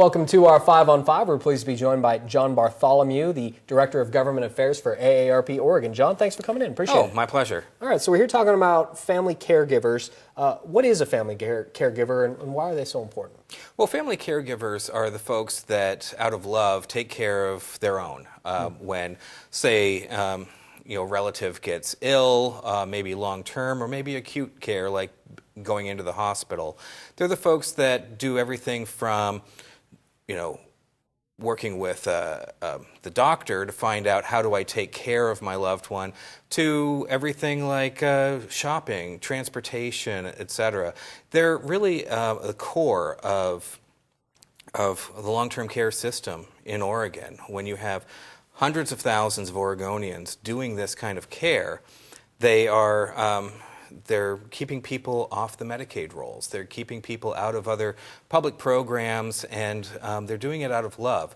Welcome to our 5 on 5. We're pleased to be joined by John Bartholomew, the Director of Government Affairs for AARP Oregon. John, thanks for coming in. Appreciate it. Oh, my pleasure. All right, so we're here talking about family caregivers. What is a family caregiver and why are they so important? Well, family caregivers are the folks that, out of love, take care of their own. When, say, a relative gets ill, maybe long-term or maybe acute care, like going into the hospital. They're the folks that do everything from working with the doctor to find out how do I take care of my loved one, to everything like shopping, transportation, etc. They're really the core of the long-term care system in Oregon. When you have hundreds of thousands of Oregonians doing this kind of care, they are they're keeping people off the Medicaid rolls. They're keeping people out of other public programs, and they're doing it out of love.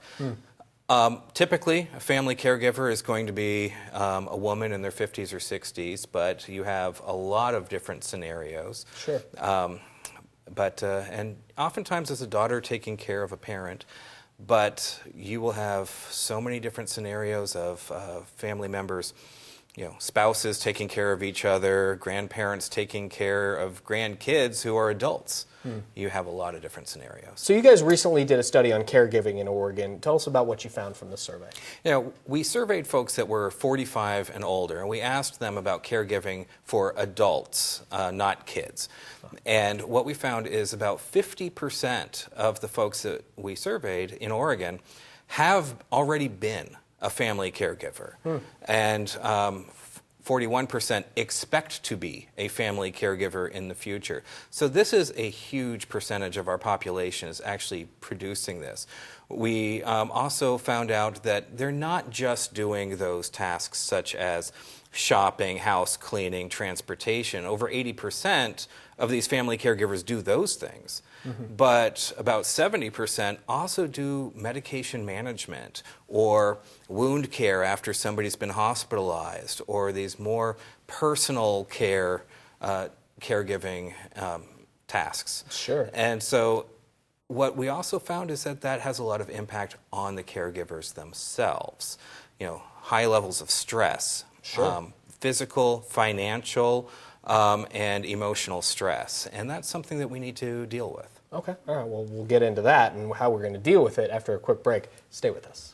Typically, a family caregiver is going to be a woman in their 50s or 60s, but you have a lot of different scenarios. Sure. And oftentimes it's a daughter taking care of a parent, but you will have so many different scenarios of family members, spouses taking care of each other, grandparents taking care of grandkids who are adults. You have a lot of different scenarios. So you guys recently did a study on caregiving in Oregon. Tell us about what you found from the survey. We surveyed folks that were 45 and older, and we asked them about caregiving for adults, not kids. And what we found is about 50% of the folks that we surveyed in Oregon have already been a family caregiver. And 41% expect to be a family caregiver in the future. So this is a huge percentage of our population is actually producing this. We also found out that they're not just doing those tasks such as shopping, house cleaning, transportation. Over 80% of these family caregivers do those things. But about 70% also do medication management or wound care after somebody's been hospitalized, or these more personal care, caregiving tasks. Sure. And so what we also found is that that has a lot of impact on the caregivers themselves. High levels of stress, Sure. physical, financial, and emotional stress. And that's something that we need to deal with. Okay. All right. Well, we'll get into that and how we're going to deal with it after a quick break. Stay with us.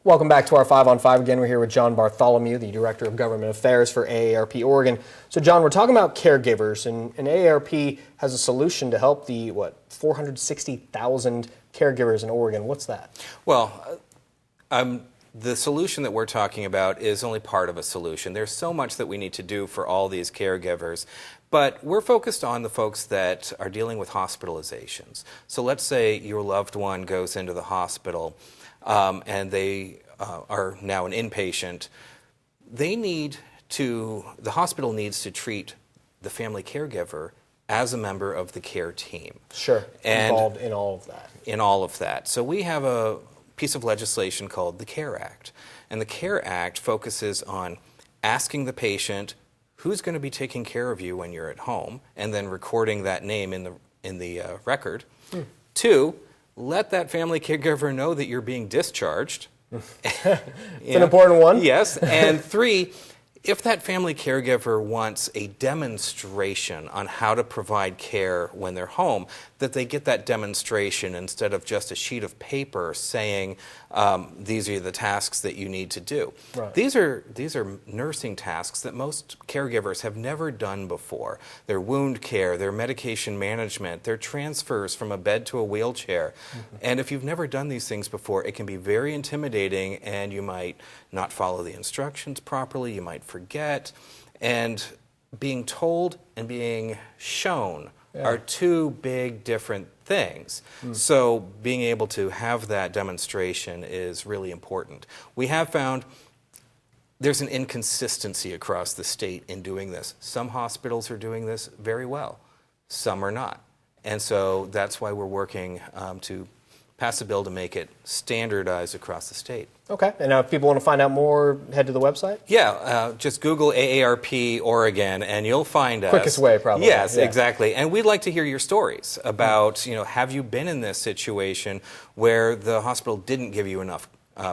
Welcome back to our 5 on 5 again. We're here with John Bartholomew, the Director of Government Affairs for AARP Oregon. So, John, we're talking about caregivers, and AARP has a solution to help the, 460,000 caregivers in Oregon. What's that? Well, the solution that we're talking about is only part of a solution. There's so much that we need to do for all these caregivers, but we're focused on the folks that are dealing with hospitalizations. So let's say your loved one goes into the hospital and they are now an inpatient. The hospital needs to treat the family caregiver as a member of the care team. Sure, and involved in all of that. In all of that. So we have a piece of legislation called the CARE Act. And the CARE Act focuses on asking the patient who's going to be taking care of you when you're at home, and then recording that name in the record. 2, let that family caregiver know that you're being discharged. It's an important one. Yes. And 3, if that family caregiver wants a demonstration on how to provide care when they're home, that they get that demonstration instead of just a sheet of paper saying, these are the tasks that you need to do. Right. These are nursing tasks that most caregivers have never done before. Their wound care, their medication management, their transfers from a bed to a wheelchair. And if you've never done these things before, it can be very intimidating, and you might not follow the instructions properly, you might forget. And being told and being shown are two big different things. So being able to have that demonstration is really important. We have found there's an inconsistency across the state in doing this. Some hospitals are doing this very well, some are not. And so that's why we're working to pass a bill to make it standardized across the state. Okay. And if people want to find out more, head to the website? Yeah, just Google AARP Oregon and you'll find us. Quickest way, probably. Yes, yeah. exactly. And we'd like to hear your stories about, have you been in this situation where the hospital didn't give you enough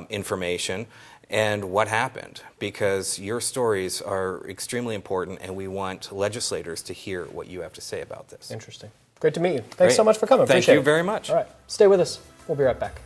information and what happened? Because your stories are extremely important and we want legislators to hear what you have to say about this. Interesting. Great to meet you. Thanks Great. so much for coming. Thank Appreciate you it. very much. All right. Stay with us. We'll be right back.